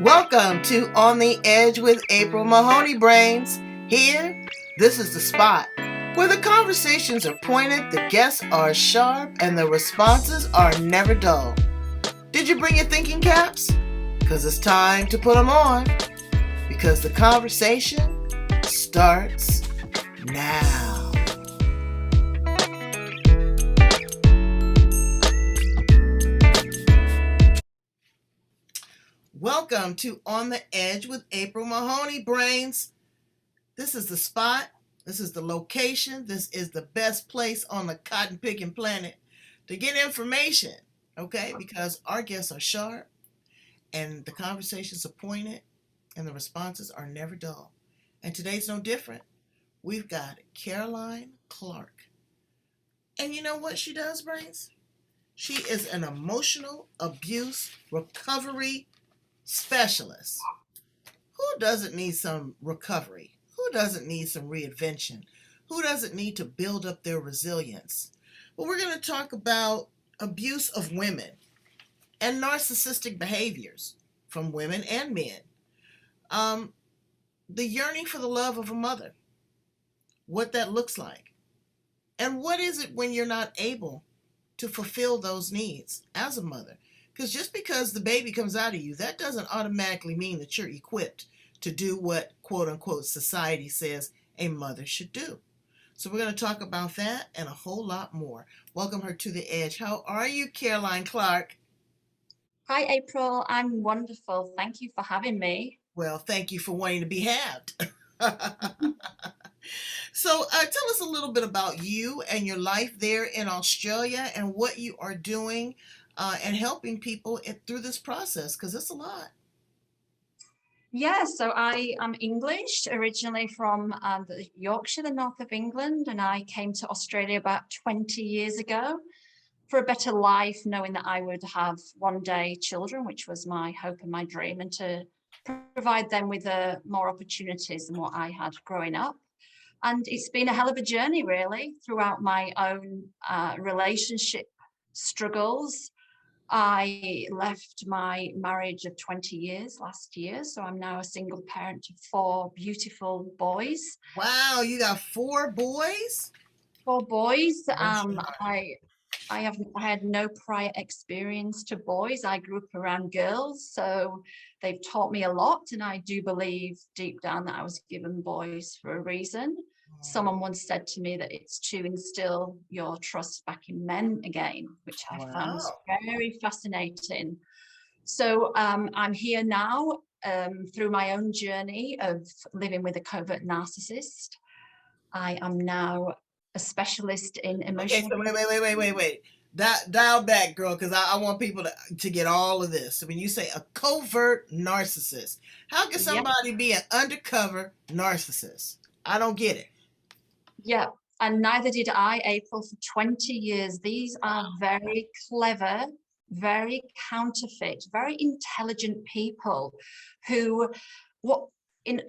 Welcome to On the Edge with April Mahoney Brains. Here, this is the spot where the conversations are pointed, the guests are sharp, and the responses are never dull. Did you bring your thinking caps? Because it's time to put them on. Because the conversation starts now. Welcome to On the Edge with April Mahoney Brains. This is the spot. This is the location. This is the best place on the cotton picking planet to get information, okay? Because our guests are sharp and the conversations are pointed and the responses are never dull. And today's no different. We've got Caroline Clarke. And you know what she does, Brains? She is an emotional abuse recovery specialist. Who doesn't need some recovery? Who doesn't need some reinvention? Who doesn't need to build up their resilience? Well, we're going to talk about abuse of women and narcissistic behaviors from women and men. The yearning for the love of a mother, what that looks like, and what is it when you're not able to fulfill those needs as a mother? Because just because the baby comes out of you, that doesn't automatically mean that you're equipped to do what, quote unquote, society says a mother should do. So we're going to talk about that and a whole lot more. Welcome her to the edge. How are you, Caroline Clarke? Hi, April. I'm wonderful. Thank you for having me. Well, thank you for wanting to be halved. So tell us a little bit about you and your life there in Australia and what you are doing and helping people through this process, because it's a lot. Yeah, so I am English, originally from the Yorkshire, the north of England, and I came to Australia about 20 years ago for a better life, knowing that I would have one day children, which was my hope and my dream, and to provide them with more opportunities than what I had growing up. And it's been a hell of a journey, really, throughout my own relationship struggles. I left my marriage of 20 years last year, so I'm now a single parent of four beautiful boys. Wow, you got four boys? Four boys. Bless your heart. I had no prior experience to boys. I grew up around girls, so they've taught me a lot, and I do believe deep down that I was given boys for a reason. Someone once said to me that it's to instill your trust back in men again, which I found Wow. very fascinating. So I'm here now through my own journey of living with a covert narcissist. I am now a specialist in Okay, emotional. so wait. Dial back, girl, because I want people to get all of this. So when you say a covert narcissist, how can Yep, somebody be an undercover narcissist? I don't get it. yep. And neither did I, April, for 20 years. These are very clever, very counterfeit, very intelligent people who what in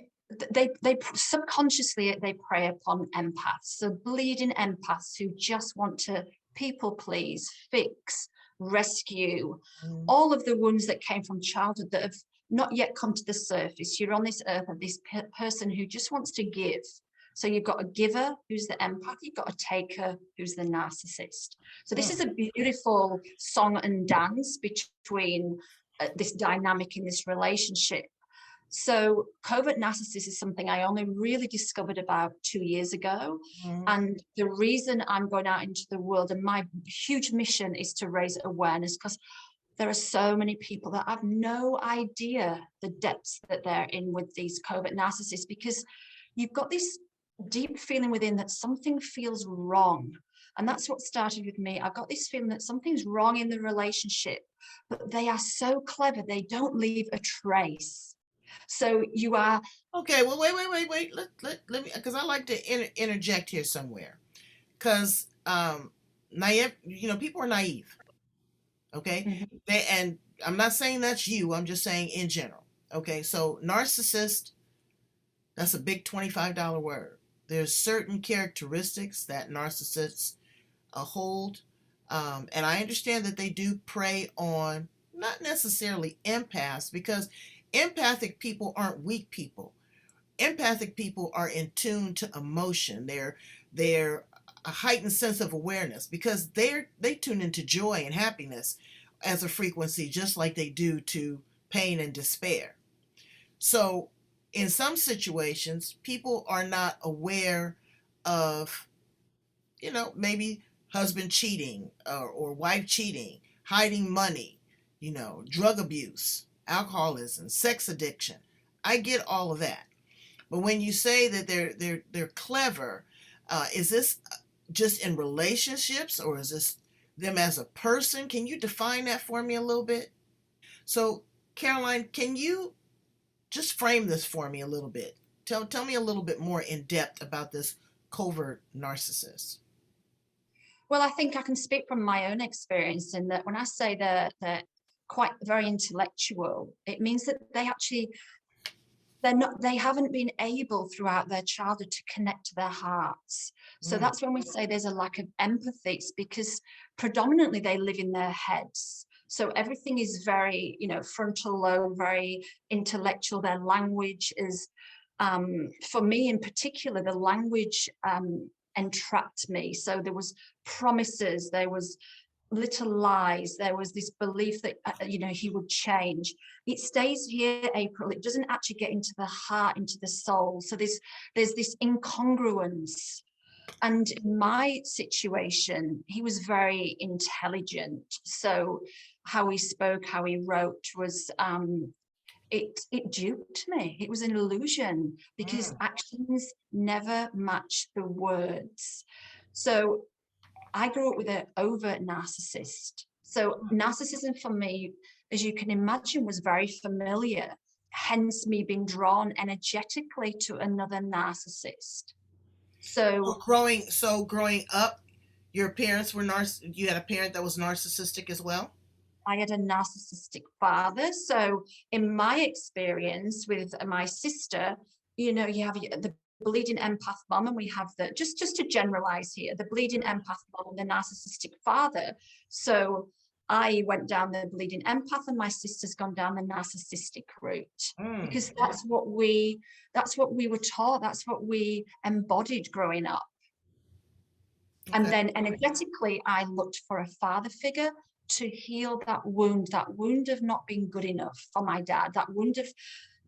they subconsciously they prey upon empaths, so bleeding empaths who just want to people please, fix, rescue Mm. all of the wounds that came from childhood that have not yet come to the surface. You're on this earth of this person who just wants to give. So you've got a giver who's the empath, you've got a taker who's the narcissist. So this is a beautiful song and dance between this dynamic in this relationship. So covert narcissist is something I only really discovered about 2 years ago. Mm. And the reason I'm going out into the world and my huge mission is to raise awareness, because there are so many people that have no idea the depths that they're in with these covert narcissists, because you've got this deep feeling within that something feels wrong. And that's what started with me. I've got this feeling that something's wrong in the relationship, but they are so clever, they don't leave a trace. So you are. Okay, well, wait. Let me, because I like to interject here somewhere. Because naive, people are naive. Okay, Mhm. and I'm not saying that's you. I'm just saying in general. Okay, so narcissist, that's a big $25 word. There's certain characteristics that narcissists hold, and I understand that they do prey on not necessarily empaths, because Empathic people aren't weak people. Empathic people are in tune to emotion. They're a heightened sense of awareness because they tune into joy and happiness as a frequency, just like they do to pain and despair. So in some situations, people are not aware of, maybe husband cheating, or wife cheating, hiding money, drug abuse, alcoholism, sex addiction. I get all of that. But when you say that they're clever, is this just in relationships, or is this them as a person? Can you define that for me a little bit? So, Caroline, can you just frame this for me a little bit? Tell me a little bit more in depth about this covert narcissist. Well, I think I can speak from my own experience in that when I say they're quite very intellectual, it means that they haven't been able throughout their childhood to connect to their hearts. So Mm. that's when we say there's a lack of empathy. It's because predominantly they live in their heads. So everything is very, frontal lobe, very intellectual. Their language is, for me in particular, the language entrapped me. So there was promises, there was little lies, there was this belief that he would change. It stays here, April. It doesn't actually get into the heart, into the soul. So there's this incongruence. And in my situation, he was very intelligent. So how he spoke, how he wrote was it duped me. It was an illusion because Mm. actions never match the words. So I grew up with an overt narcissist. So narcissism for me, as you can imagine, was very familiar, hence me being drawn energetically to another narcissist. So So growing up, your parents were you had a parent that was narcissistic as well? I had a narcissistic father. So in my experience with my sister, you have the bleeding empath mom, and we have the just to generalize here, the bleeding empath mom and the narcissistic father. So I went down the bleeding empath, and my sister's gone down the narcissistic route Mm. because that's what we were taught. That's what we embodied growing up. And Okay. then energetically, I looked for a father figure to heal that wound of not being good enough for my dad, that wound of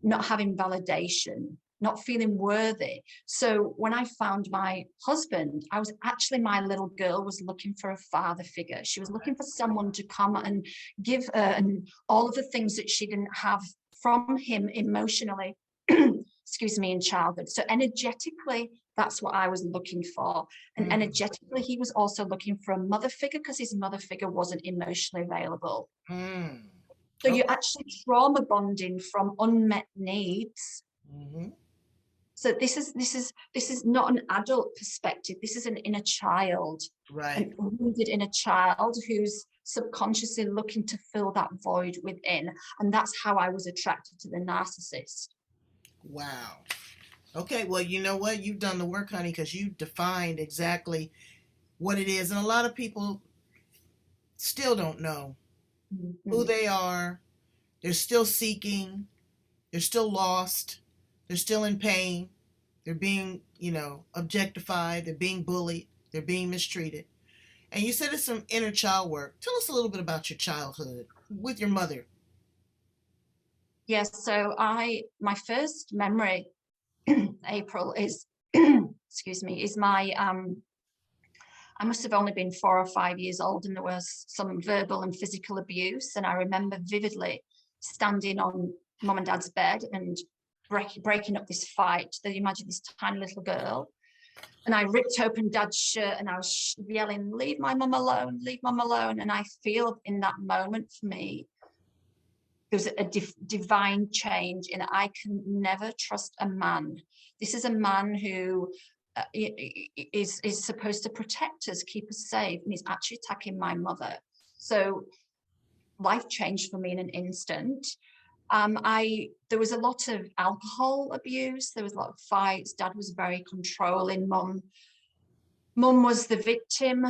not having validation, not feeling worthy. So when I found my husband, my little girl was looking for a father figure. She was looking for someone to come and give her and all of the things that she didn't have from him emotionally, excuse me, in childhood. So energetically, that's what I was looking for. And Mm. energetically, he was also looking for a mother figure because his mother figure wasn't emotionally available. Mm. So Okay. you're actually trauma bonding from unmet needs. Mm-hmm. So this is not an adult perspective. This is an inner child, Right. an wounded inner child who's subconsciously looking to fill that void within. And that's how I was attracted to the narcissist. Wow. Okay, well, you know what? You've done the work, honey, because you defined exactly what it is. And a lot of people still don't know who Mhm. they are. They're still seeking. They're still lost. They're still in pain. They're being, objectified. They're being bullied. They're being mistreated. And you said it's some inner child work. Tell us a little bit about your childhood with your mother. Yes, so my first memory, April, is excuse me, is my I must have only been 4 or 5 years old, and there was some verbal and physical abuse. And I remember vividly standing on mum and dad's bed and breaking up this fight. So you imagine this tiny little girl. And I ripped open dad's shirt and I was yelling, "Leave my mum alone, leave mum alone." And I feel in that moment for me, there was a divine change in I can never trust a man. This is a man who is supposed to protect us, keep us safe, and he's actually attacking my mother. So life changed for me in an instant. There was a lot of alcohol abuse. There was a lot of fights. Dad was very controlling. Mum was the victim.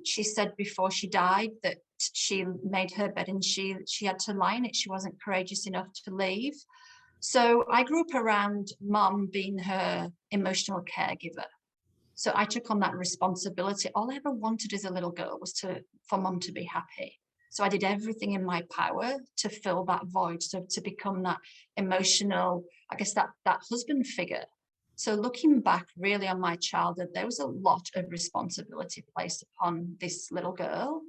She said before she died that she made her bed and she had to lie in it. She wasn't courageous enough to leave. So I grew up around mom being her emotional caregiver. So I took on that responsibility. All I ever wanted as a little girl was for mom to be happy. So I did everything in my power to fill that void, so to become that emotional, I guess that husband figure. So looking back really on my childhood, there was a lot of responsibility placed upon this little girl.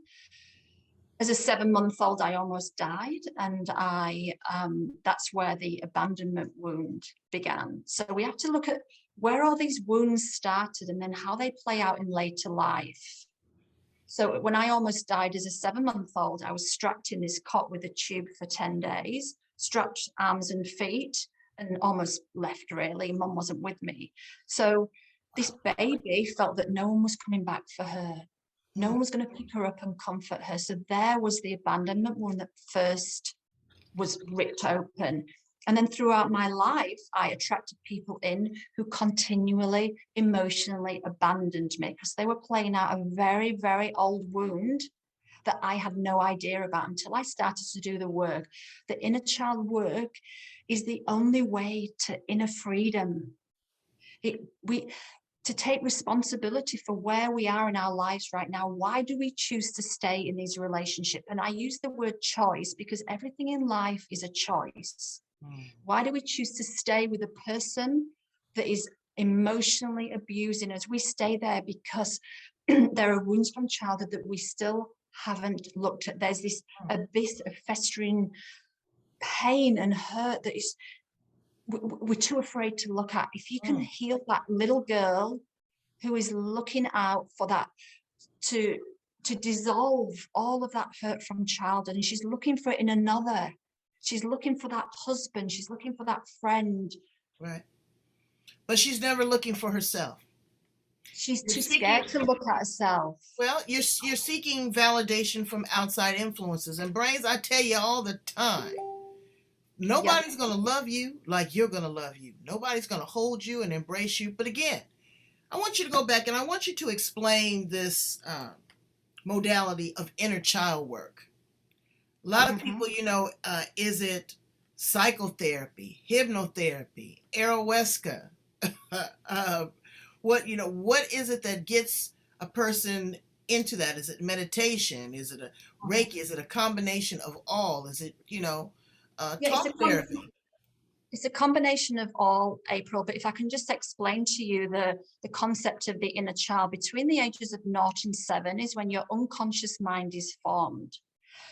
As a 7-month-old, I almost died, and that's where the abandonment wound began. So we have to look at where all these wounds started and then how they play out in later life. So when I almost died as a 7-month-old, I was strapped in this cot with a tube for 10 days, strapped arms and feet, and almost left really. Mum wasn't with me. So this baby felt that no one was coming back for her. No one was going to pick her up and comfort her. So there was the abandonment wound that first was ripped open. And then throughout my life, I attracted people in who continually emotionally abandoned me because they were playing out a very, very old wound that I had no idea about until I started to do the work. The inner child work is the only way to inner freedom. To take responsibility for where we are in our lives right now. Why do we choose to stay in these relationships? And I use the word choice because everything in life is a choice. Why do we choose to stay with a person that is emotionally abusing us? We stay there because there are wounds from childhood that we still haven't looked at. There's this abyss of festering pain and hurt that is we're too afraid to look at. If you can heal that little girl who is looking out for that to dissolve all of that hurt from childhood, and she's looking for it in another. She's looking for that husband. She's looking for that friend. Right. But she's never looking for herself. She's too scared to look at herself. Well, you're seeking validation from outside influences. And brains, I tell you all the time, nobody's going to love you like you're going to love you. Nobody's going to hold you and embrace you. But again, I want you to go back and I want you to explain this modality of inner child work. A lot of people, is it psychotherapy, hypnotherapy, ayahuasca? What is it that gets a person into that? Is it meditation? Is it a Reiki? Is it a combination of all? Is it, talk therapy? It's a combination of all, April, but if I can just explain to you the concept of the inner child, between the ages of 0 and 7 is when your unconscious mind is formed.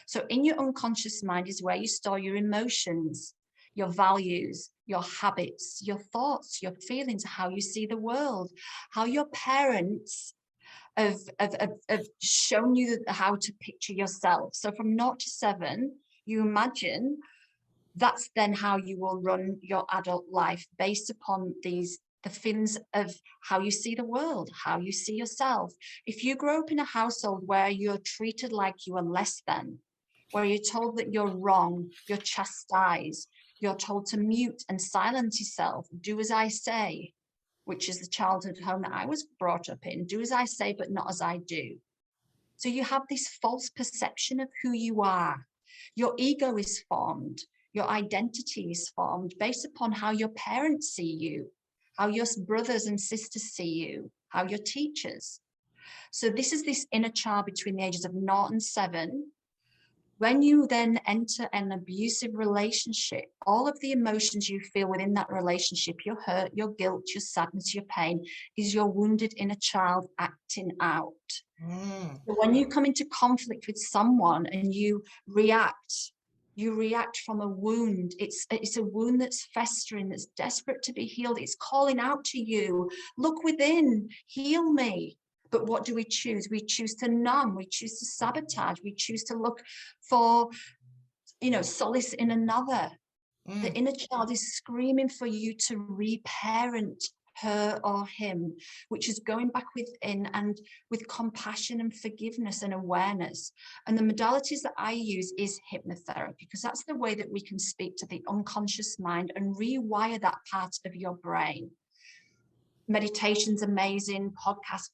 So in your unconscious mind is where you store your emotions, your values, your habits, your thoughts, your feelings, how you see the world, how your parents have shown you how to picture yourself. So from 0 to 7, you imagine that's then how you will run your adult life based upon the feelings of how you see the world, how you see yourself. If you grow up in a household where you're treated like you are less than, where you're told that you're wrong, you're chastised, you're told to mute and silence yourself, do as I say, which is the childhood home that I was brought up in, do as I say, but not as I do. So you have this false perception of who you are. Your ego is formed. Your identity is formed based upon how your parents see you, how your brothers and sisters see you, how your teachers. So this is this inner child between the ages of 0 and 7. When you then enter an abusive relationship, all of the emotions you feel within that relationship, your hurt, your guilt, your sadness, your pain, is your wounded inner child acting out. So when you come into conflict with someone and you react from a wound. It's a wound that's festering, that's desperate to be healed. It's calling out to you, look within, heal me. But what do we choose? We choose to numb, we choose to sabotage, we choose to look for, solace in another. The inner child is screaming for you to reparent her or him, which is going back within and with compassion and forgiveness and awareness. And the modalities that I use is hypnotherapy, because that's the way that we can speak to the unconscious mind and rewire that part of your brain. Meditation's amazing, podcast.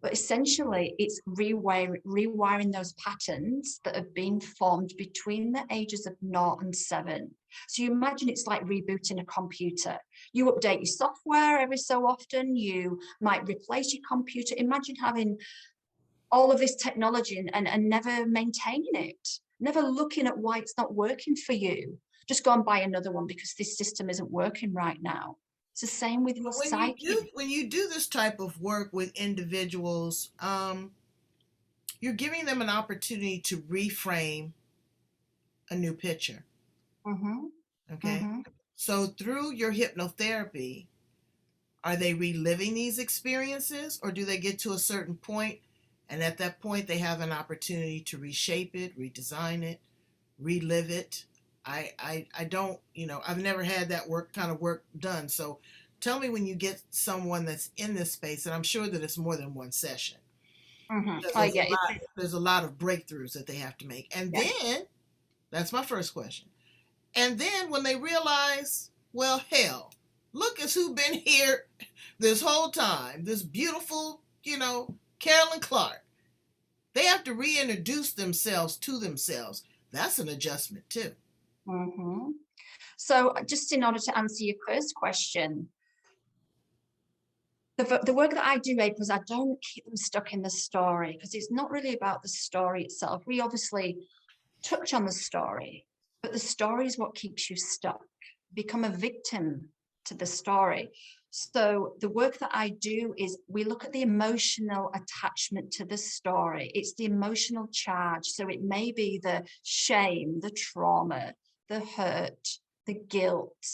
But essentially, it's rewiring those patterns that have been formed between the ages of 0 and 7. So you imagine it's like rebooting a computer. You update your software every so often. You might replace your computer. Imagine having all of this technology and never maintaining it, never looking at why it's not working for you. Just go and buy another one because this system isn't working right now. It's the same with your psyche. When you do this type of work with individuals, you're giving them an opportunity to reframe a new picture. Mm-hmm. Okay. Mm-hmm. So through your hypnotherapy, are they reliving these experiences, or do they get to a certain point and at that point they have an opportunity to reshape it, redesign it, relive it? I don't, I've never had that kind of work done. So tell me when you get someone that's in this space, and I'm sure that it's more than one session. Mm-hmm. Because Oh, yeah. there's a lot of breakthroughs that they have to make. And Yeah. then, that's my first question. And then when they realize, well, hell, look at who's been here this whole time, this beautiful, Carolyn Clarke. They have to reintroduce themselves to themselves. That's an adjustment too. Mm-hmm. So just in order to answer your first question, the work that I do, April, is I don't keep them stuck in the story because it's not really about the story itself. We obviously touch on the story, but the story is what keeps you stuck. Become a victim to the story. So the work that I do is we look at the emotional attachment to the story. It's the emotional charge. So it may be the shame, the trauma, the hurt, the guilt.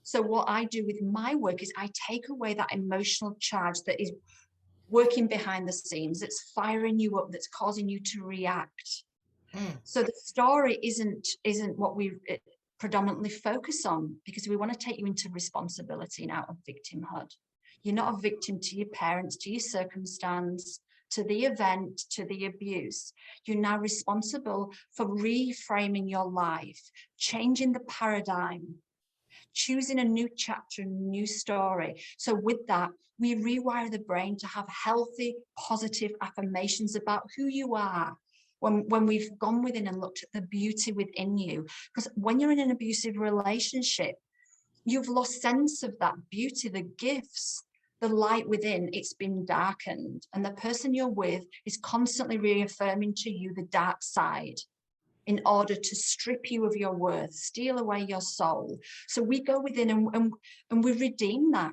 So what I do with my work is I take away that emotional charge that is working behind the scenes, that's firing you up, that's causing you to react. So the story isn't what we predominantly focus on, because we want to take you into responsibility and out of victimhood. You're not a victim to your parents, to your circumstance, to the event, to the abuse. You're now responsible for reframing your life, changing the paradigm, choosing a new chapter, a new story. So with that, we rewire the brain to have healthy, positive affirmations about who you are. When we've gone within and looked at the beauty within you, because when you're in an abusive relationship, you've lost sense of that beauty, the gifts, the light within, it's been darkened. And the person you're with is constantly reaffirming to you the dark side in order to strip you of your worth, steal away your soul. So we go within and we redeem that.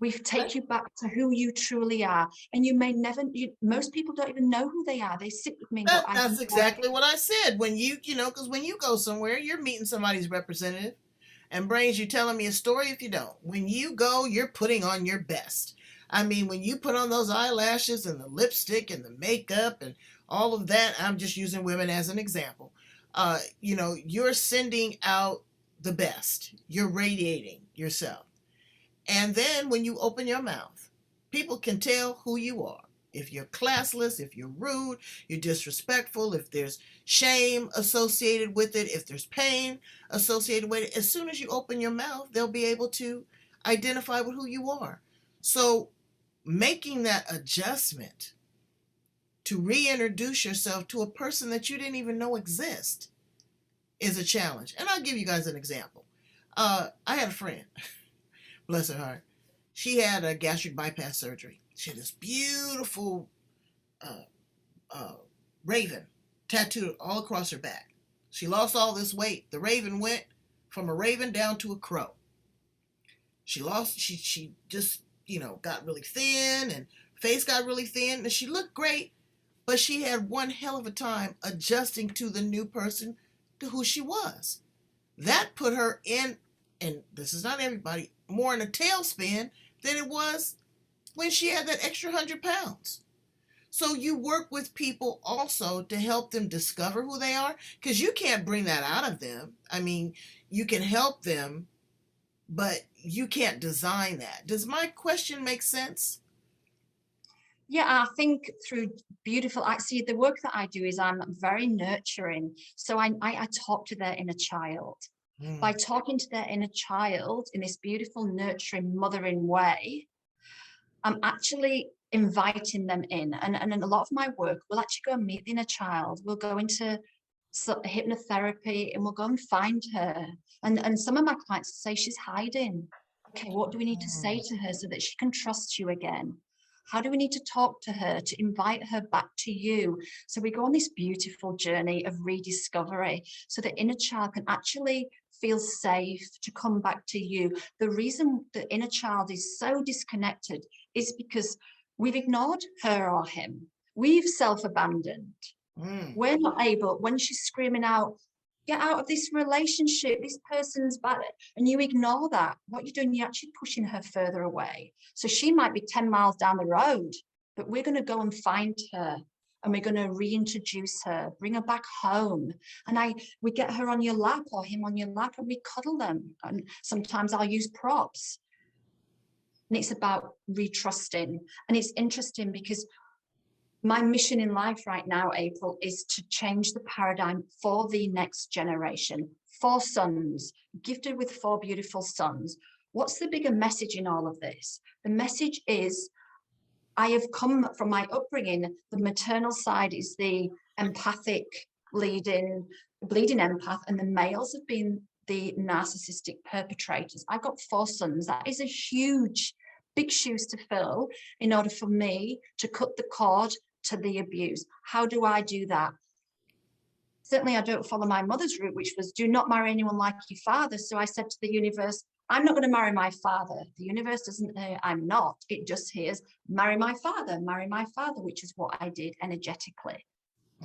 We take you back to who you truly are. And you may never, most people don't even know who they are. They sit with me and go, That's exactly what I said. When because when you go somewhere, you're meeting somebody's representative. And Brains, you're telling me a story if you don't. When you go, you're putting on your best. I mean, when you put on those eyelashes and the lipstick and the makeup and all of that, I'm just using women as an example. You're sending out the best. You're radiating yourself. And then when you open your mouth, people can tell who you are. If you're classless, if you're rude, you're disrespectful, if there's shame associated with it, if there's pain associated with it, as soon as you open your mouth, they'll be able to identify with who you are. So making that adjustment to reintroduce yourself to a person that you didn't even know exist is a challenge. And I'll give you guys an example. I had a friend, bless her heart. She had a gastric bypass surgery. She had this beautiful uh, raven tattooed all across her back. She lost all this weight. The raven went from a raven down to a crow. She just, got really thin, and face got really thin, and she looked great, but she had one hell of a time adjusting to the new person, to who she was. That put her in, and this is not everybody, more in a tailspin than it was when she had that extra 100 pounds. So you work with people also to help them discover who they are, because you can't bring that out of them. I mean, you can help them, but you can't design that. Does my question make sense? Yeah, I think through beautiful, I see the work that I do is I'm very nurturing. So I talk to their inner child. By talking to their inner child in this beautiful, nurturing, mothering way, I'm actually inviting them in. And in a lot of my work, we'll actually go and meet the inner child. We'll go into hypnotherapy and we'll go and find her. And some of my clients say she's hiding. Okay, what do we need to say to her so that she can trust you again? How do we need to talk to her to invite her back to you? So we go on this beautiful journey of rediscovery so the inner child can actually feel safe to come back to you. The reason the inner child is so disconnected is because we've ignored her or him. We've self-abandoned. We're not able, when she's screaming out, get out of this relationship, this person's bad, and you ignore that, what you're doing, you're actually pushing her further away. So she might be 10 miles down the road, but we're going to go and find her and we're going to reintroduce her, bring her back home. And we get her on your lap or him on your lap and we cuddle them. And sometimes I'll use props. And it's about retrusting. And it's interesting because my mission in life right now, April, is to change the paradigm for the next generation. 4 sons, gifted with 4 beautiful sons. What's the bigger message in all of this? The message is, I have come from my upbringing, the maternal side is the empathic, bleeding empath, and the males have been the narcissistic perpetrators. I've got 4 sons. That is a huge, big shoes to fill in order for me to cut the cord to the abuse. How do I do that? Certainly I don't follow my mother's route, which was do not marry anyone like your father. So I said to the universe, I'm not going to marry my father. The universe doesn't hear I'm not. It just hears marry my father, which is what I did energetically.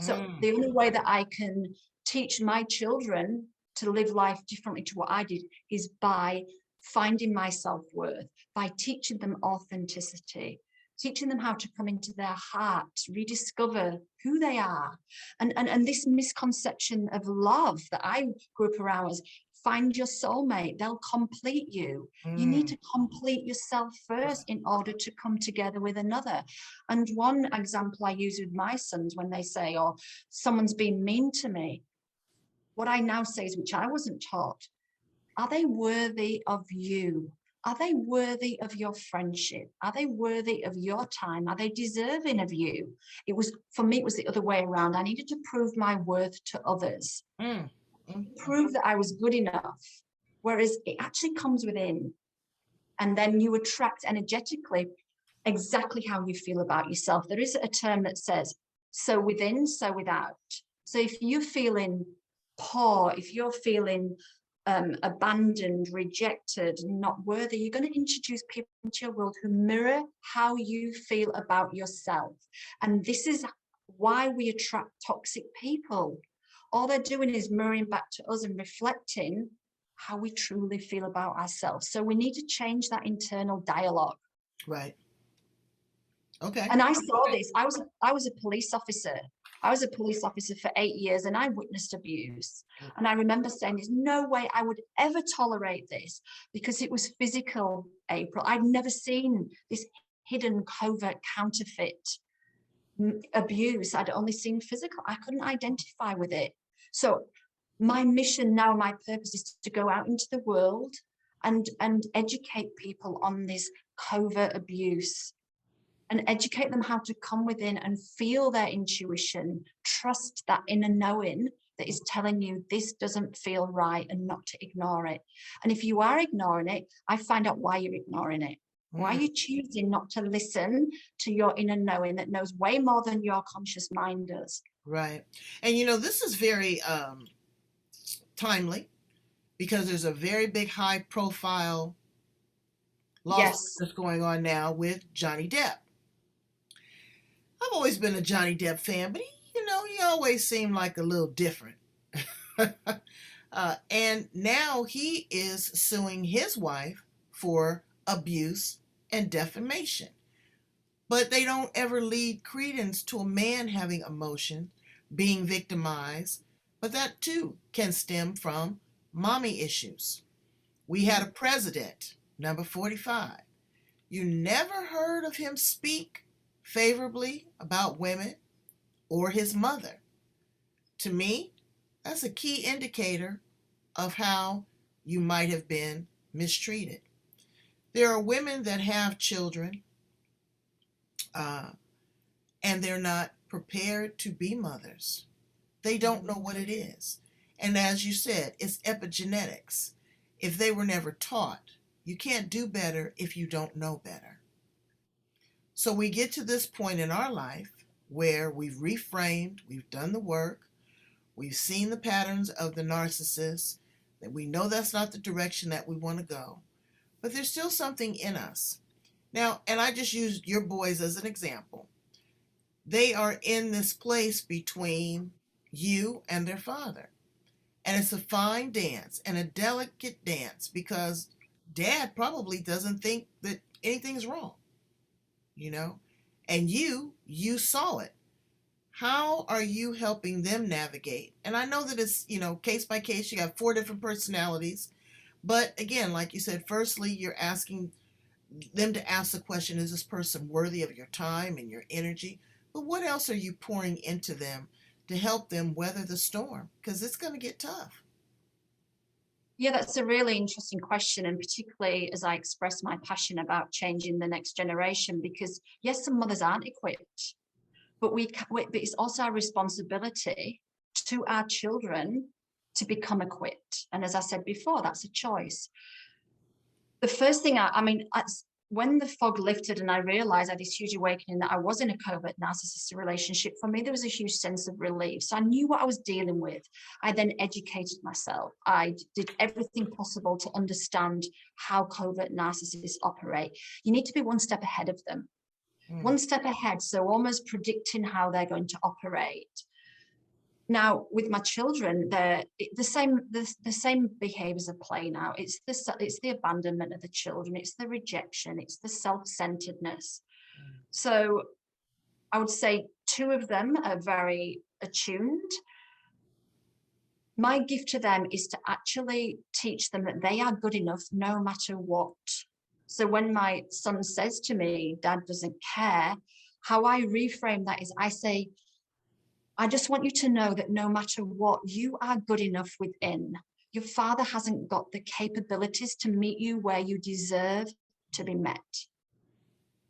So the only way that I can teach my children to live life differently to what I did is by finding my self-worth, by teaching them authenticity, teaching them how to come into their hearts, rediscover who they are. And this misconception of love that I grew up around was find your soulmate, they'll complete you. You need to complete yourself first in order to come together with another. And one example I use with my sons when they say, oh, someone's been mean to me. What I now say is, which I wasn't taught, are they worthy of you? Are they worthy of your friendship? Are they worthy of your time? Are they deserving of you? It was, for me, it was the other way around. I needed to prove my worth to others, prove that I was good enough, whereas it actually comes within. And then you attract energetically exactly how you feel about yourself. There is a term that says, so within, so without. So if you're feeling poor, if you're feeling abandoned, rejected, not worthy, you're going to introduce people into your world who mirror how you feel about yourself. And this is why we attract toxic people. All they're doing is mirroring back to us and reflecting how we truly feel about ourselves. So we need to change that internal dialogue. Right. Okay. And I saw this. I was a police officer. I was a police officer for 8 years and I witnessed abuse. And I remember saying, there's no way I would ever tolerate this because it was physical, April. I'd never seen this hidden, covert, counterfeit abuse. I'd only seen physical. I couldn't identify with it. So my mission now, my purpose is to go out into the world and educate people on this covert abuse, and educate them how to come within and feel their intuition, trust that inner knowing that is telling you this doesn't feel right and not to ignore it. And if you are ignoring it, I find out why you're ignoring it. Why are you choosing not to listen to your inner knowing that knows way more than your conscious mind does? Right. And this is very timely because there's a very big high profile lawsuit that's going on now with Johnny Depp. I've always been a Johnny Depp fan, but he always seemed like a little different. And now he is suing his wife for abuse and defamation. But they don't ever lead credence to a man having emotion, being victimized. But that too can stem from mommy issues. We had a president, number 45. You never heard of him speak favorably about women or his mother. To me, that's a key indicator of how you might have been mistreated. There are women that have children uh, and they're not prepared to be mothers. They don't know what it is. And as you said, it's epigenetics. If they were never taught, you can't do better if you don't know better. So we get to this point in our life where we've reframed, we've done the work, we've seen the patterns of the narcissist, that we know that's not the direction that we want to go, but there's still something in us. Now, and I just used your boys as an example. They are in this place between you and their father. And it's a fine dance and a delicate dance because dad probably doesn't think that anything's wrong, you know? And you saw it. How are you helping them navigate? And I know that it's, case by case, you got 4 different personalities. But again, like you said, firstly, you're asking them to ask the question, is this person worthy of your time and your energy? But what else are you pouring into them to help them weather the storm? Because it's going to get tough. Yeah, that's a really interesting question. And particularly as I express my passion about changing the next generation, because yes, some mothers aren't equipped, but but it's also our responsibility to our children to become equipped. And as I said before, that's a choice. The first thing when the fog lifted and I realized I had this huge awakening that I was in a covert narcissistic relationship, for me, there was a huge sense of relief. So I knew what I was dealing with. I then educated myself. I did everything possible to understand how covert narcissists operate. You need to be one step ahead of them. One step ahead, so almost predicting how they're going to operate. Now, with my children, the same behaviors are playing out. It's the abandonment of the children. It's the rejection. It's the self-centeredness. So I would say 2 of them are very attuned. My gift to them is to actually teach them that they are good enough no matter what. So when my son says to me, Dad doesn't care, how I reframe that is I say, I just want you to know that no matter what, you are good enough within. Your father hasn't got the capabilities to meet you where you deserve to be met.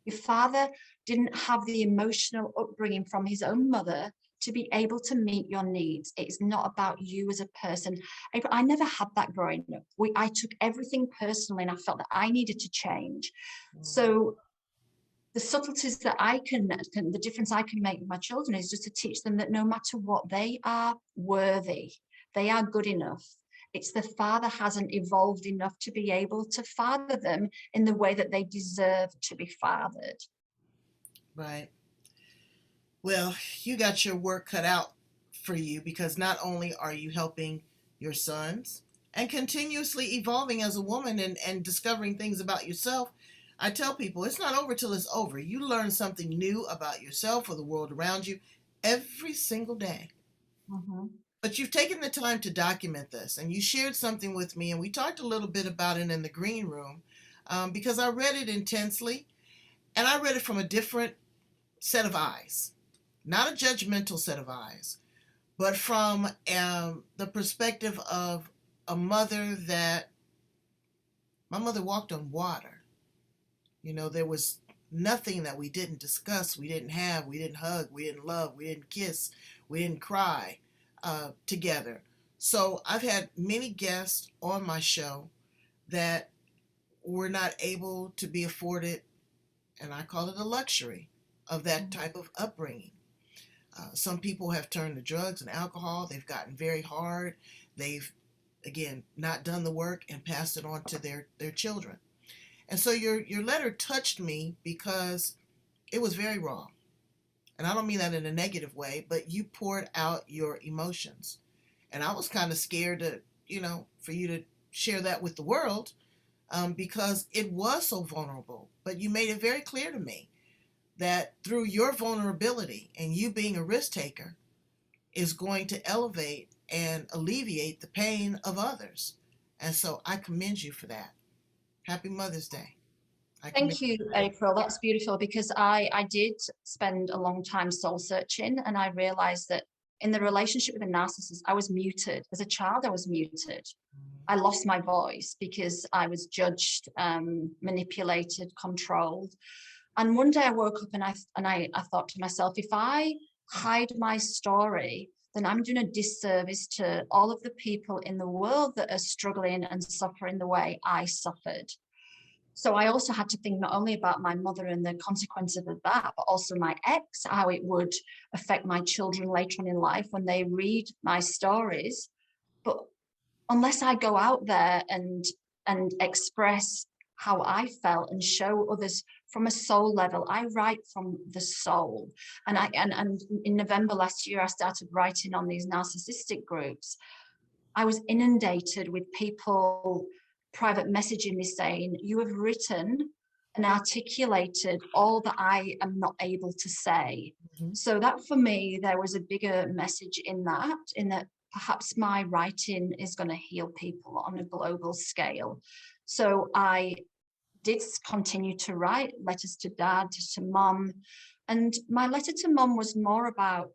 Your father didn't have the emotional upbringing from his own mother to be able to meet your needs. It's not about you as a person. I never had that growing up. I took everything personally and I felt that I needed to change. So the subtleties that the difference I can make with my children is just to teach them that no matter what, they are worthy. They are good enough. It's the father hasn't evolved enough to be able to father them in the way that they deserve to be fathered. Right. Well, you got your work cut out for you because not only are you helping your sons and continuously evolving as a woman and discovering things about yourself, I tell people it's not over till it's over. You learn something new about yourself or the world around you every single day. Mm-hmm. But you've taken the time to document this and you shared something with me, and we talked a little bit about it in the green room because I read it intensely and I read it from a different set of eyes, not a judgmental set of eyes, but from the perspective of a mother that my mother walked on water. There was nothing that we didn't discuss, we didn't have, we didn't hug, we didn't love, we didn't kiss, we didn't cry together. So I've had many guests on my show that were not able to be afforded, and I call it a luxury, of that type of upbringing. Some people have turned to drugs and alcohol. They've gotten very hard. They've, again, not done the work and passed it on to their children. And so your letter touched me because it was very raw. And I don't mean that in a negative way, but you poured out your emotions. And I was kind of scared for you to share that with the world because it was so vulnerable. But you made it very clear to me that through your vulnerability and you being a risk taker is going to elevate and alleviate the pain of others. And so I commend you for that. Happy Mother's Day. Thank you, April. That's beautiful because I did spend a long time soul searching, and I realized that in the relationship with a narcissist, I was muted. As a child, I was muted. I lost my voice because I was judged, manipulated, controlled. And one day I woke up and I thought to myself, if I hide my story, then I'm doing a disservice to all of the people in the world that are struggling and suffering the way I suffered. So I also had to think not only about my mother and the consequences of that, but also my ex, how it would affect my children later on in life when they read my stories. But unless I go out there and express how I felt and show others from a soul level, I write from the soul. And in November last year, I started writing on these narcissistic groups. I was inundated with people private messaging me saying, you have written and articulated all that I am not able to say. Mm-hmm. So that for me, there was a bigger message in that perhaps my writing is going to heal people on a global scale. So I did continue to write letters to dad, to mom. And my letter to mom was more about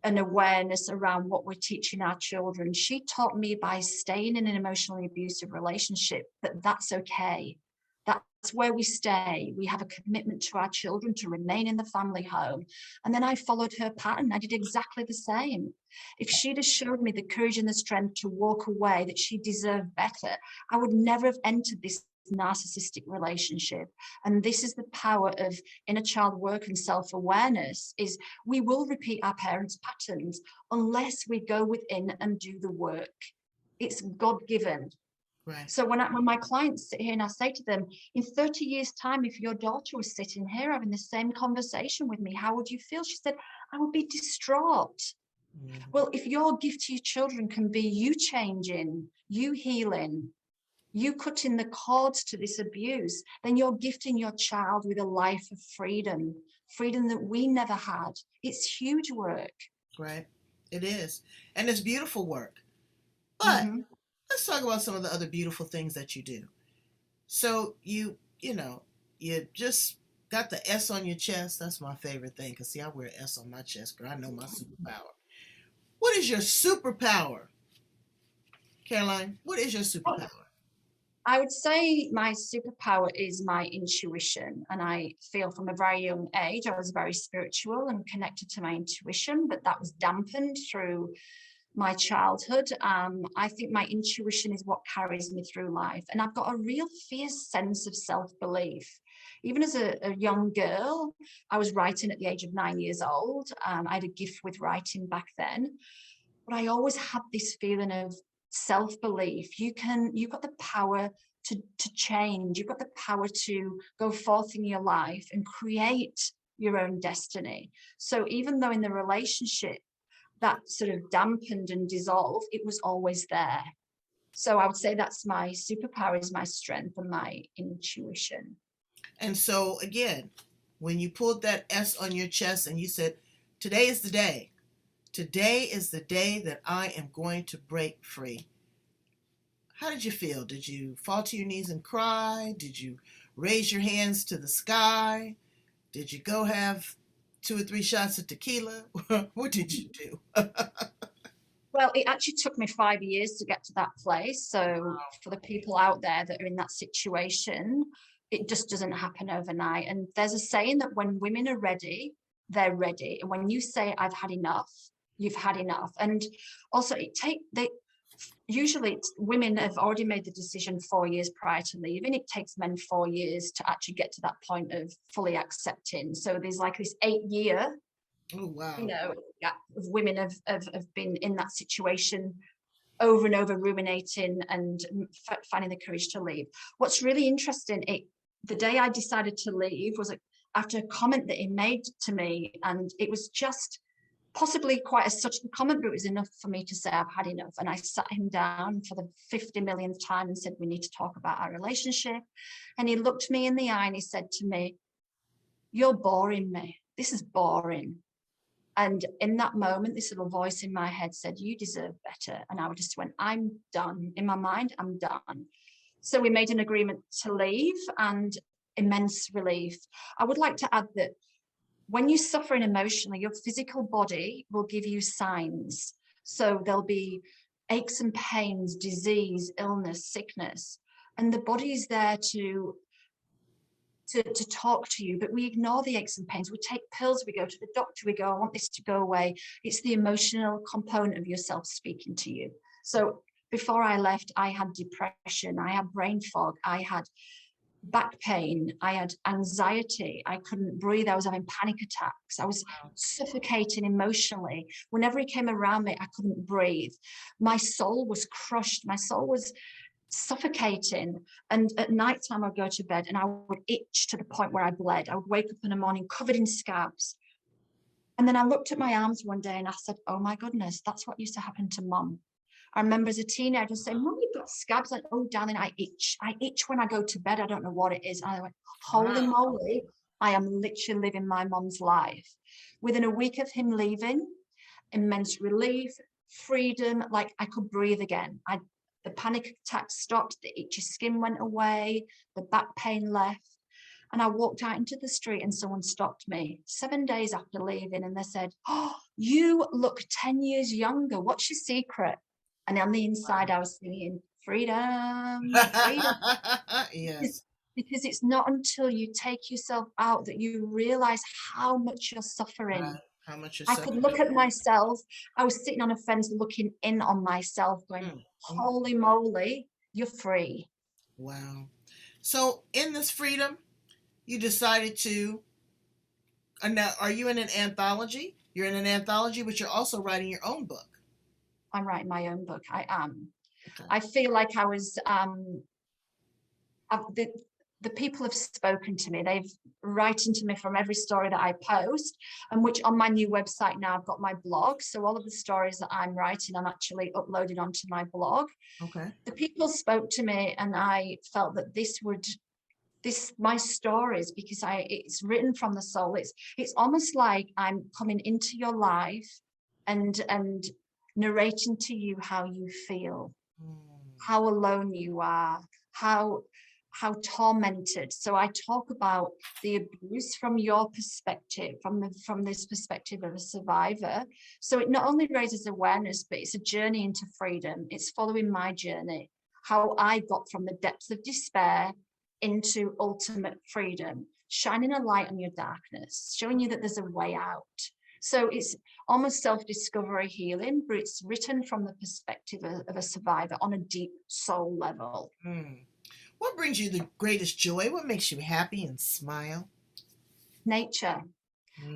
an awareness around what we're teaching our children. She taught me by staying in an emotionally abusive relationship that that's okay. That's where we stay. We have a commitment to our children to remain in the family home. And then I followed her pattern. I did exactly the same. If she'd have showed me the courage and the strength to walk away, that she deserved better, I would never have entered this narcissistic relationship. And this is the power of inner child work and self-awareness, is we will repeat our parents' patterns unless we go within and do the work. It's God-given. Right. So when my clients sit here and I say to them, in 30 years time, if your daughter was sitting here having the same conversation with me, how would you feel? She said, I would be distraught. Mm-hmm. Well, if your gift to your children can be you changing, you healing, you cutting the cords to this abuse, then you're gifting your child with a life of freedom that we never had. It's huge work. Right. It is. And it's beautiful work. But Mm-hmm. let's talk about some of the other beautiful things that you do. So you just got the S on your chest. That's my favorite thing. Because, see, I wear an S on my chest, girl. I know my superpower. What is your superpower? Caroline, what is your superpower? I would say my superpower is my intuition. And I feel from a very young age, I was very spiritual and connected to my intuition, but that was dampened through my childhood. I think my intuition is what carries me through life. And I've got a real fierce sense of self-belief. Even as a young girl, I was writing at the age of 9 years old. I had a gift with writing back then. But I always had this feeling of self-belief. You've got the power to change. You've got the power to go forth in your life and create your own destiny. So even though in the relationship that sort of dampened and dissolved, it was always there. So I would say that's my superpower, is my strength and my intuition. And so, again, when you pulled that S on your chest and you said, today is the day. Today is the day that I am going to break free. How did you feel? Did you fall to your knees and cry? Did you raise your hands to the sky? Did you go have 2 or 3 shots of tequila? What did you do? Well, it actually took me 5 years to get to that place. So for the people out there that are in that situation, it just doesn't happen overnight. And there's a saying that when women are ready, they're ready. And when you say, I've had enough, you've had enough. And also usually women have already made the decision 4 years prior to leaving. It takes men 4 years to actually get to that point of fully accepting. So there's like this 8-year, Oh, wow. of women have been in that situation over and over, ruminating and finding the courage to leave. What's really interesting, the day I decided to leave was after a comment that he made to me, and it was just possibly quite a subtle comment, but it was enough for me to say I've had enough. And I sat him down for the 50 millionth time and said, we need to talk about our relationship. And he looked me in the eye and he said to me, you're boring me. This is boring. And in that moment, this little voice in my head said, you deserve better. And I just went, I'm done. In my mind, I'm done. So we made an agreement to leave, and immense relief. I would like to add that when you're suffering emotionally, your physical body will give you signs. So there'll be aches and pains, disease, illness, sickness, and the body is there to to talk to you, but we ignore the aches and pains. We take pills, we go to the doctor, we go, I want this to go away. It's the emotional component of yourself speaking to you. So before I left, I had depression, I had brain fog, I had back pain, I had anxiety, I couldn't breathe, I was having panic attacks, I was suffocating emotionally. Whenever he came around me, I couldn't breathe. My soul was crushed, my soul was suffocating. And at night time, I'd go to bed and I would itch to the point where I bled. I would wake up in the morning covered in scabs. And then I looked at my arms one day and I said, oh my goodness, that's what used to happen to mom. I remember as a teenager saying, Mom, you've got scabs. Like, oh, darling, I itch. I itch when I go to bed. I don't know what it is. And I went, holy moly, I am literally living my mom's life. Within a week of him leaving, immense relief, freedom, like I could breathe again. The panic attacks stopped, the itchy skin went away, the back pain left. And I walked out into the street and someone stopped me 7 days after leaving and they said, oh, you look 10 years younger. What's your secret? And on the inside, I was singing, freedom, freedom. Yes. Because it's not until you take yourself out that you realize how much you're suffering. Right. How much you're I suffering. could look at myself. I was sitting on a fence looking in on myself going, holy moly, you're free. Wow. So in this freedom, you decided to, now are you in an anthology? You're in an anthology, but you're also writing your own book. I'm writing my own book. I am. Okay. I feel like I was, the people have spoken to me. They've written to me from every story that I post, and which on my new website now I've got my blog. So all of the stories that I'm writing, I'm actually uploading onto my blog. Okay. The people spoke to me and I felt that my stories, because it's written from the soul. It's almost like I'm coming into your life and narrating to you how you feel, how alone you are, how tormented. So I talk about the abuse from your perspective, from this perspective of a survivor. So it not only raises awareness, but it's a journey into freedom. It's following my journey, how I got from the depths of despair into ultimate freedom, shining a light on your darkness, showing you that there's a way out. So it's almost self-discovery healing, but it's written from the perspective of a survivor on a deep soul level. What brings you the greatest joy? What makes you happy and smile? Nature.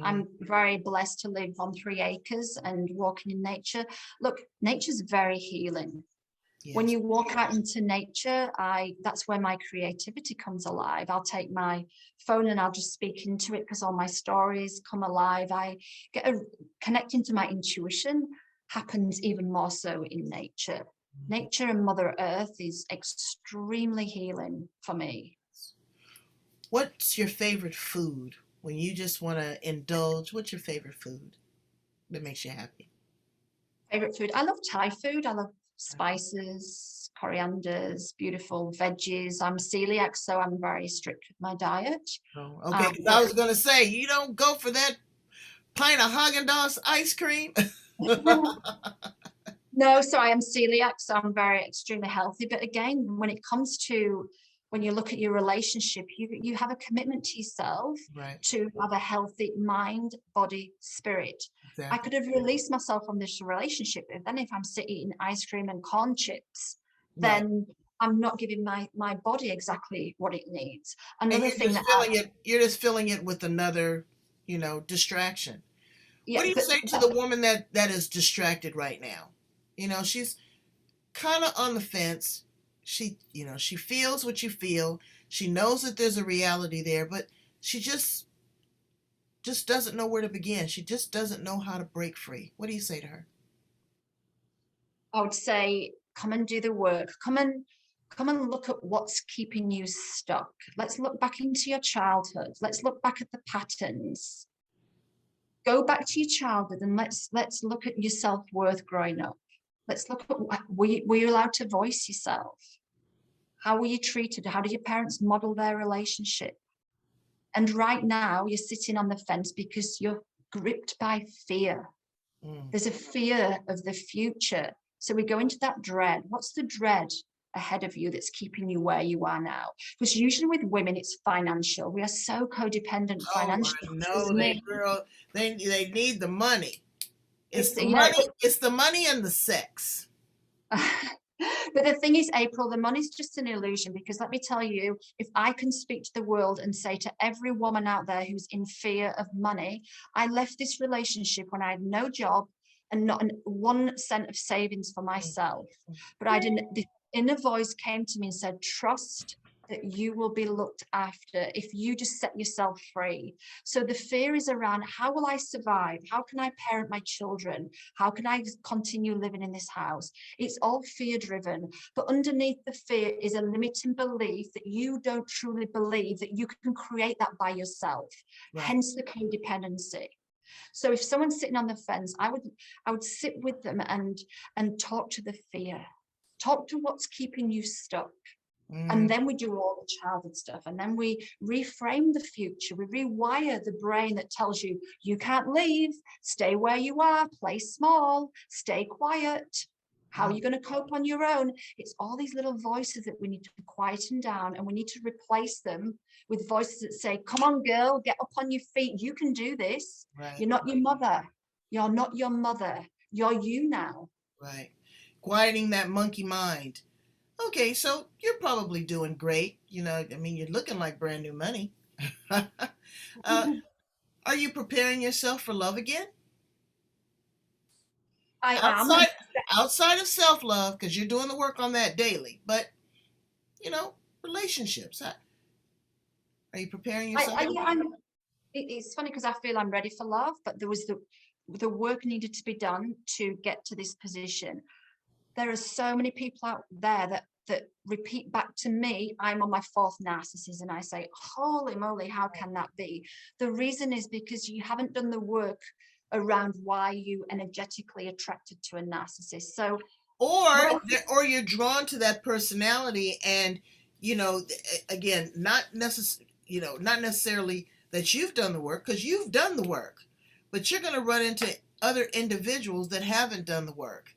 I'm very blessed to live on 3 acres and walking in nature. Look, nature's very healing. Yes. When you walk out into nature, that's where my creativity comes alive. I'll take my phone and I'll just speak into it because all my stories come alive. I get connecting to my intuition happens even more so in nature. Nature and Mother Earth is extremely healing for me. What's your favorite food? When you just want to indulge, what's your favorite food that makes you happy? Favorite food? I love Thai food. I love spices, corianders, beautiful veggies. I'm celiac, so I'm very strict with my diet. Oh, okay, because I was going to say, you don't go for that pint of Haagen-Dazs ice cream? No, so I am celiac, so I'm very extremely healthy. But again, when it comes to when you look at your relationship, you have a commitment to yourself, right, to have a healthy mind, body, spirit. Exactly. I could have released myself from this relationship, but then if I'm sitting eating ice cream and corn chips, then right, I'm not giving my body exactly what it needs. Another thing that you're just filling it with another, distraction. Yeah, what do you say to the woman that is distracted right now? She's kind of on the fence. She feels what you feel. She knows that there's a reality there, but she just doesn't know where to begin. She just doesn't know how to break free. What do you say to her? I would say, come and do the work. Come and look at what's keeping you stuck. Let's look back into your childhood. Let's look back at the patterns. Go back to your childhood and let's look at your self-worth growing up. Let's look at, were you allowed to voice yourself? How were you treated? How did your parents model their relationship? And right now you're sitting on the fence because you're gripped by fear. There's a fear of the future. So we go into that dread. What's the dread? ahead of you that's keeping you where you are now. Because usually with women, it's financial. We are so codependent Oh, I financially. know With they me, girl. They need the money. It's it's, the you know, money. It's the money and the sex. but the thing is, April, the money's just an illusion, because let me tell you, if I can speak to the world and say to every woman out there who's in fear of money, I left this relationship when I had no job and not 1 cent of savings for myself. But I didn't, the inner voice came to me and said, trust that you will be looked after if you just set yourself free. So the fear is around, how will I survive? How can I parent my children? How can I continue living in this house? It's all fear driven, but underneath the fear is a limiting belief that you don't truly believe that you can create that by yourself. Right. Hence the codependency. So if someone's sitting on the fence, I would sit with them and talk to the fear, talk to what's keeping you stuck. And then we do all the childhood stuff. And then we reframe the future. We rewire the brain that tells you, you can't leave, stay where you are, play small, stay quiet. How are you going to cope on your own? It's all these little voices that we need to quieten down, and we need to replace them with voices that say, come on, girl, get up on your feet. You can do this. Right. You're not your mother. You're not your mother. You're you now. Right. Quieting that monkey mind. Okay, so you're probably doing great. You know, I mean, you're looking like brand new money. uh, are you preparing yourself for love again? I am. Outside outside of self-love, because you're doing the work on that daily. But, you know, relationships. Are you preparing yourself? It's funny because I feel I'm ready for love, but there was the work needed to be done to get to this position. There are so many people out there that repeat back to me, I'm on my 4th narcissism. I say, holy moly, how can that be? The reason is because you haven't done the work around why you energetically attracted to a narcissist. So Or you're drawn to that personality, and you know, again, not necessarily that you've done the work, because you've done the work, but you're going to run into other individuals that haven't done the work,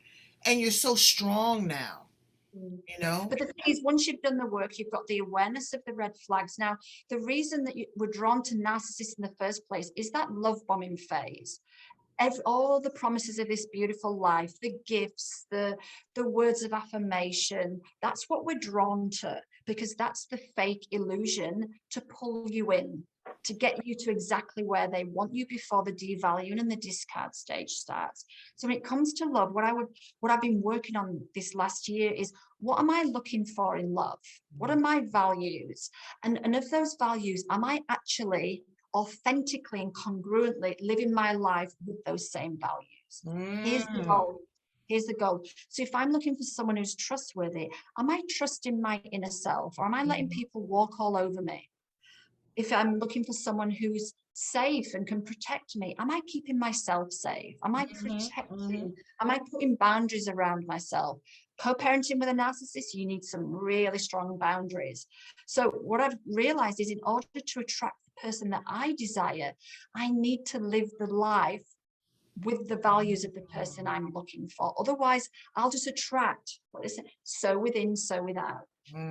and you're so strong now, you know. But the thing is, once you've done the work, you've got the awareness of the red flags. Now, the reason that you were drawn to narcissists in the first place is that love bombing phase. All the promises of this beautiful life, the gifts, the words of affirmation, that's what we're drawn to, because that's the fake illusion to pull you in, to get you to exactly where they want you before the devaluing and the discard stage starts. So when it comes to love, what I've been working on this last year is, what am I looking for in love? What are my values? And of those values, am I actually authentically and congruently living my life with those same values? Here's the goal. Here's the goal. So if I'm looking for someone who's trustworthy, am I trusting my inner self, or am I letting people walk all over me? If I'm looking for someone who's safe and can protect me, am I keeping myself safe? Am I protecting? Am I putting boundaries around myself? Co-parenting with a narcissist, you need some really strong boundaries. So what I've realized is, in order to attract the person that I desire, I need to live the life with the values of the person I'm looking for. Otherwise, I'll just attract, what is it? So within, so without.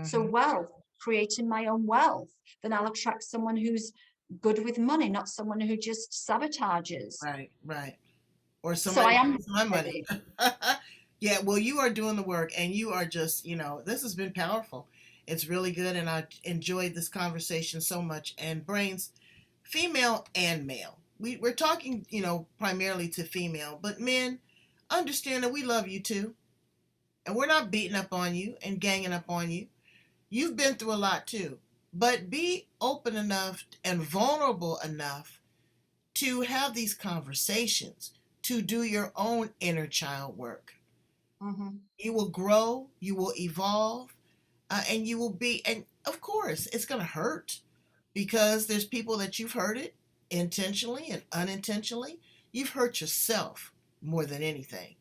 So wealth, creating my own wealth, then I'll attract someone who's good with money, not someone who just sabotages. Right. Or So somebody I am wants my money. Yeah, well, you are doing the work, and you are just, you know, this has been powerful. It's really good, and I enjoyed this conversation so much. And brains, female and male. We're talking, you know, primarily to female, but men, understand that we love you too. And we're not beating up on you and ganging up on you. You've been through a lot too. But be open enough and vulnerable enough to have these conversations, to do your own inner child work. You will grow, you will evolve, and you will be, and of course, it's going to hurt, because there's people that you've hurted intentionally and unintentionally. You've hurt yourself more than anything.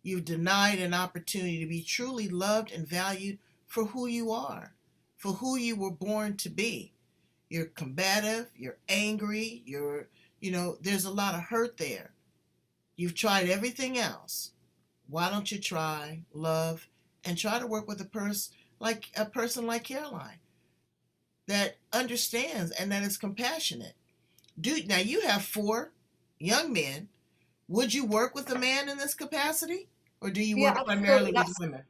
You've denied an opportunity to be truly loved and valued for who you are, for who you were born to be. You're combative, you're angry, you know, there's a lot of hurt there. You've tried everything else. Why don't you try love and try to work with like a person like Caroline that understands and that is compassionate. Now you have 4 young men. Would you work with a man in this capacity, or do you Yeah, work absolutely. primarily with women?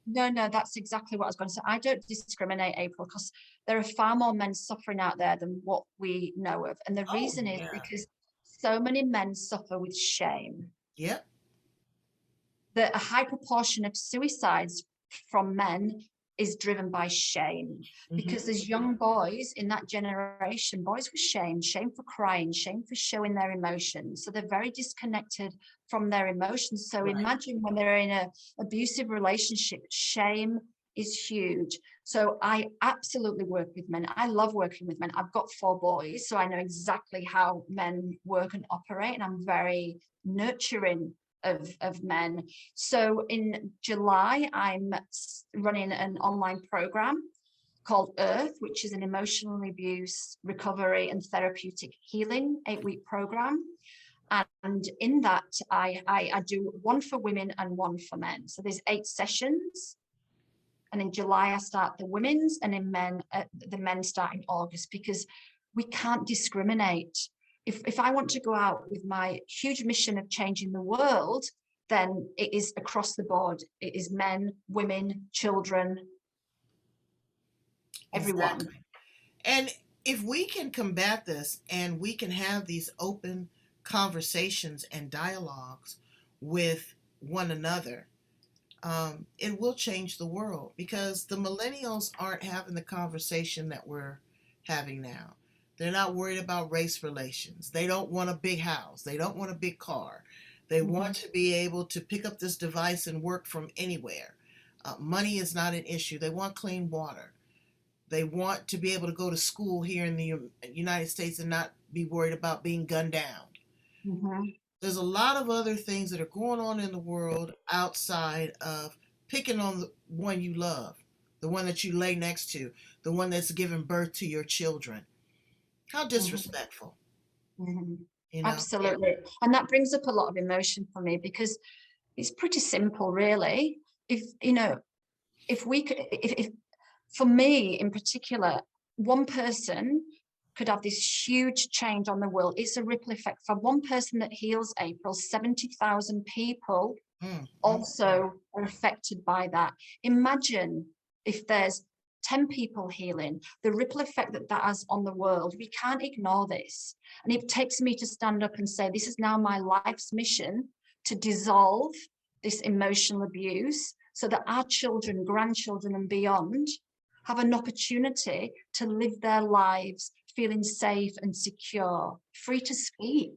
No, that's exactly what I was going to say. I don't discriminate, April, because there are far more men suffering out there than what we know of. And the Oh reason is yeah. because so many men suffer with shame. Yep. That a high proportion of suicides from men is driven by shame, because Mm-hmm. there's young boys in that generation, boys with shame for crying, shame for showing their emotions. So they're very disconnected from their emotions. So Right. imagine when they're in an abusive relationship, shame is huge. So I absolutely work with men. I love working with men. I've got 4 boys, so I know exactly how men work and operate, and I'm very nurturing of men. So in July, I'm running an online program called Earth, which is an emotional abuse recovery and therapeutic healing 8-week program. And in that, I do one for women and one for men. So there's 8 sessions. And in July, I start the women's, and in the men start in August, because we can't discriminate. If I want to go out with my huge mission of changing the world, then it is across the board. It is men, women, children, everyone. Exactly. And if we can combat this and we can have these open conversations and dialogues with one another, it will change the world, because the millennials aren't having the conversation that we're having now. They're not worried about race relations. They don't want a big house. They don't want a big car. They want to be able to pick up this device and work from anywhere. Money is not an issue. They want clean water. They want to be able to go to school here in the United States and not be worried about being gunned down. Mm-hmm. There's a lot of other things that are going on in the world outside of picking on the one you love, the one that you lay next to, the one that's given birth to your children. How disrespectful, Mm-hmm. you know? Absolutely. And that brings up a lot of emotion for me, because it's pretty simple, really. If, you know, if we could, if for me in particular, one person could have this huge change on the world. It's a ripple effect. For one person that heals, April, 70,000 people also are affected by that. Imagine if there's 10 people healing, the ripple effect that that has on the world. We can't ignore this. And it takes me to stand up and say, this is now my life's mission, to dissolve this emotional abuse, so that our children, grandchildren, and beyond have an opportunity to live their lives feeling safe and secure, free to speak.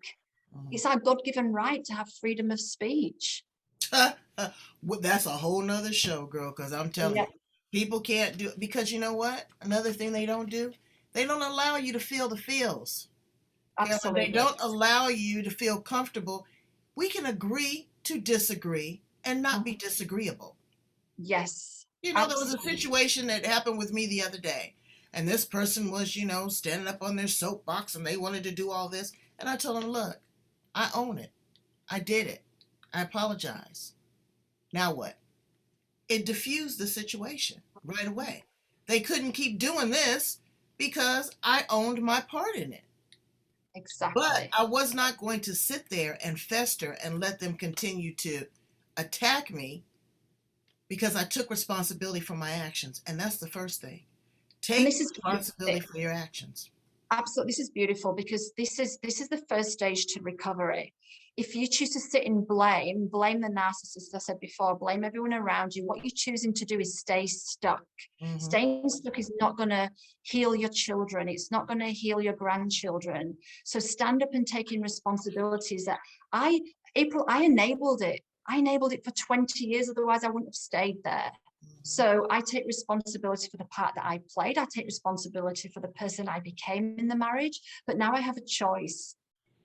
It's our God-given right to have freedom of speech. Well, that's a whole nother show, girl, because I'm telling Yeah, you, people can't do it, because you know what? Another thing they don't do, they don't allow you to feel the feels. Carolyn, they absolutely. don't allow you to feel comfortable. We can agree to disagree and not be disagreeable. Yes, You know, there was a absolutely. situation that happened with me the other day, and this person was, standing up on their soapbox and they wanted to do all this. And I told them, look, I own it. I did it. I apologize. Now what? It diffused the situation right away. They couldn't keep doing this because I owned my part in it. But Exactly. I was not going to sit there and fester and let them continue to attack me, because I took responsibility for my actions. And that's the first thing. And Take this is responsibility for your actions. absolutely, this is beautiful, because this is the first stage to recovery. If you choose to sit in blame the narcissist, as I said before, blame everyone around you, what you're choosing to do is stay stuck. Mm-hmm. Staying stuck is not going to heal your children. It's not going to heal your grandchildren. So stand up and taking responsibilities. That April, I enabled it. I enabled it for 20 years. Otherwise, I wouldn't have stayed there. Mm-hmm. So I take responsibility for the part that I played. I take responsibility for the person I became in the marriage. But now I have a choice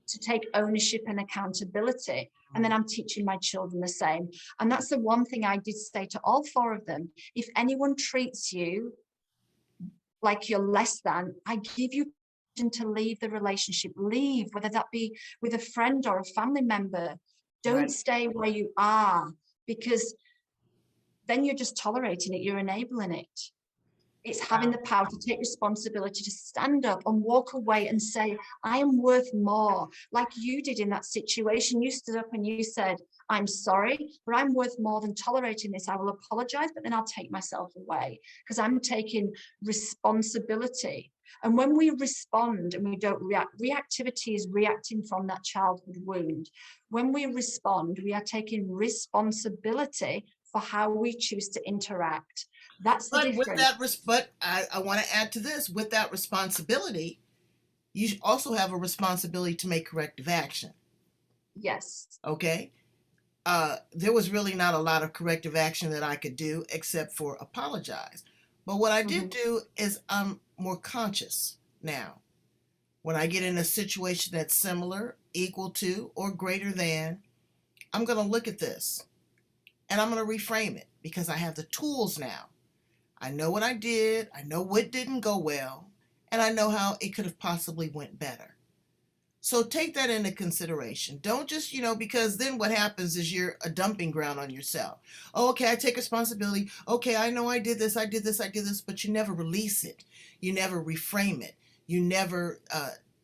to take ownership and accountability. And then I'm teaching my children the same. And that's the one thing I did say to all 4 of them. If anyone treats you like you're less than, I give you to leave the relationship. Leave, whether that be with a friend or a family member. Don't Right. stay where you are, because then you're just tolerating it, you're enabling it. It's having the power to take responsibility, to stand up and walk away and say, I am worth more. Like you did in that situation. You stood up and you said, I'm sorry, but I'm worth more than tolerating this. I will apologize, but then I'll take myself away because I'm taking responsibility. And when we respond and we don't react, reactivity is reacting from that childhood wound. When we respond, we are taking responsibility for how we choose to interact. That's the But with difference. that, but I want to add to this, with that responsibility, you also have a responsibility to make corrective action. Yes. Okay. There was really not a lot of corrective action that I could do except for apologize. But what I did do is I'm more conscious now. When I get in a situation that's similar, equal to, or greater than, I'm going to look at this and I'm going to reframe it because I have the tools now. I know what I did, I know what didn't go well, and I know how it could have possibly went better. So take that into consideration. Don't just, because then what happens is you're a dumping ground on yourself. Oh, okay, I take responsibility. Okay, I know I did this, but you never release it. You never reframe it. You never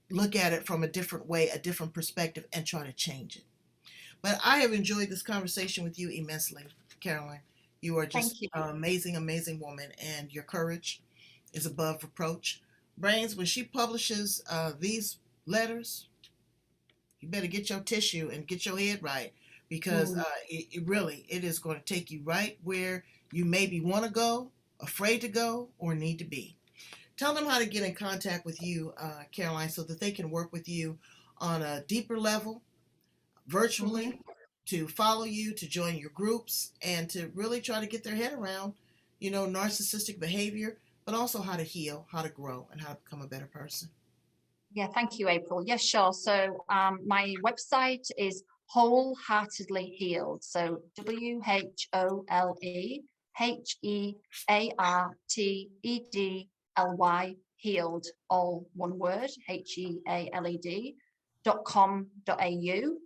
look at it from a different way, a different perspective, and try to change it. But I have enjoyed this conversation with you immensely, Caroline. You are just an amazing, amazing woman, and your courage is above reproach. Brains, when she publishes these letters, you better get your tissue and get your head right because it is going to take you right where you maybe want to go, afraid to go, or need to be. Tell them how to get in contact with you, Caroline, so that they can work with you on a deeper level, virtually, to follow you, to join your groups, and to really try to get their head around, narcissistic behavior, but also how to heal, how to grow, and how to become a better person. Yeah, thank you, April. Yes, sure. So my website is Wholeheartedly Healed. So WHOLEHEARTEDLY healed, all one word, HEALED.com.au.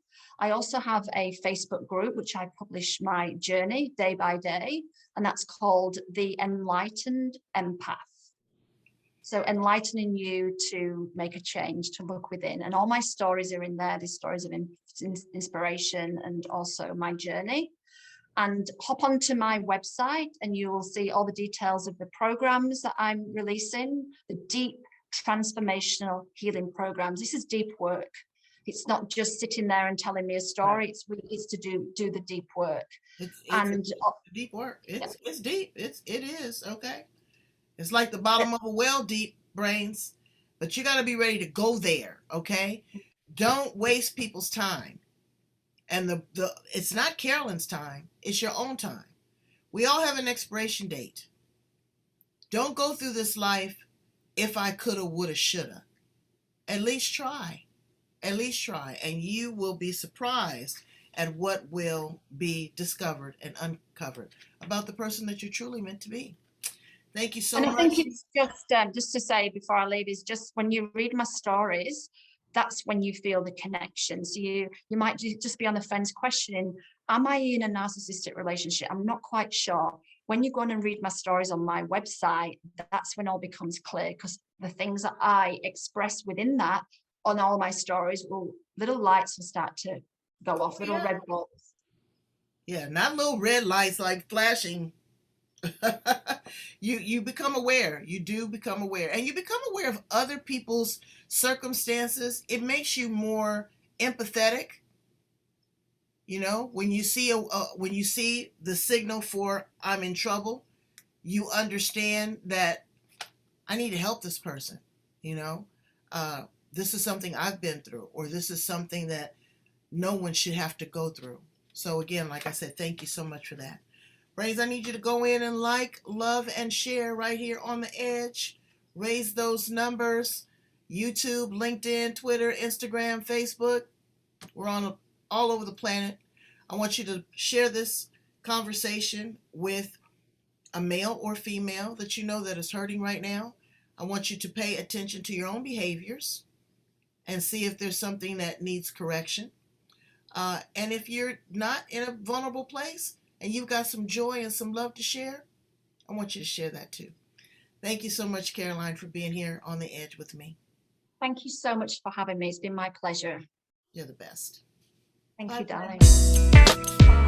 I also have a Facebook group, which I publish my journey day by day, and that's called The Enlightened Empath. So enlightening you to make a change, to look within. And all my stories are in there. These stories of inspiration and also my journey. And hop onto my website and you will see all the details of the programs that I'm releasing, the deep transformational healing programs. This is deep work. It's not just sitting there and telling me a story. Right. It's to do the deep work. It's deep work. It's deep. It is, okay? It's like the bottom of a well, deep, Brains, but you got to be ready to go there, okay? Don't waste people's time. And it's not Carolyn's time, it's your own time. We all have an expiration date. Don't go through this life if I coulda, woulda, shoulda. At least try. At least try. And you will be surprised at what will be discovered and uncovered about the person that you're truly meant to be. Thank you so much. And I think it's just to say before I leave is just when you read my stories, that's when you feel the connection. So you might just be on the fence questioning, am I in a narcissistic relationship? I'm not quite sure. When you go on and read my stories on my website, that's when all becomes clear, because the things that I express within that on all my stories, little lights will start to go off, little red bulbs. Yeah, not little red lights like flashing. You become aware. You do become aware, and you become aware of other people's circumstances. It makes you more empathetic. When you see the signal for I'm in trouble, you understand that I need to help this person. This is something I've been through, or this is something that no one should have to go through. So again, like I said, thank you so much for that. Brains, I need you to go in and like, love, and share right here on the edge. Raise those numbers. YouTube, LinkedIn, Twitter, Instagram, Facebook. We're on all over the planet. I want you to share this conversation with a male or female that you know that is hurting right now. I want you to pay attention to your own behaviors and see if there's something that needs correction. And if you're not in a vulnerable place, and you've got some joy and some love to share, I want you to share that too. Thank you so much, Caroline, for being here on the edge with me. Thank you so much for having me. It's been my pleasure. You're the best. Thank Bye, you, darling. friend. Bye.